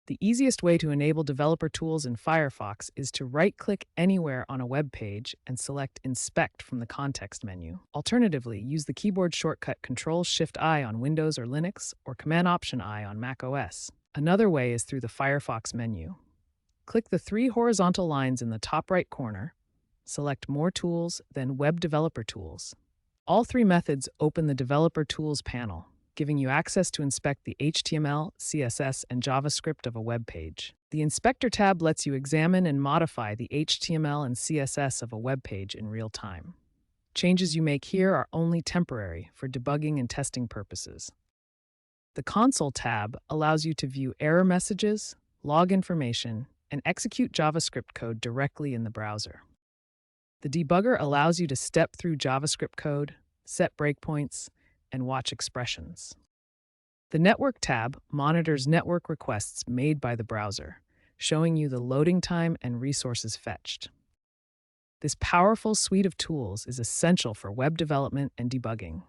The easiest way to enable developer tools in Firefox is to right-click anywhere on a web page and select Inspect from the context menu. Alternatively, use the keyboard shortcut Ctrl-Shift-I on Windows or Linux or Command-Option-I on Mac OS. Another way is through the Firefox menu. Click the three horizontal lines in the top right corner, select More Tools, then Web Developer Tools. All three methods open the Developer Tools panel, giving you access to inspect the HTML, CSS, and JavaScript of a web page. The Inspector tab lets you examine and modify the HTML and CSS of a web page in real time. Changes you make here are only temporary for debugging and testing purposes. The Console tab allows you to view error messages, log information, and execute JavaScript code directly in the browser. The debugger allows you to step through JavaScript code, set breakpoints, and watch expressions. The Network tab monitors network requests made by the browser, showing you the loading time and resources fetched. This powerful suite of tools is essential for web development and debugging.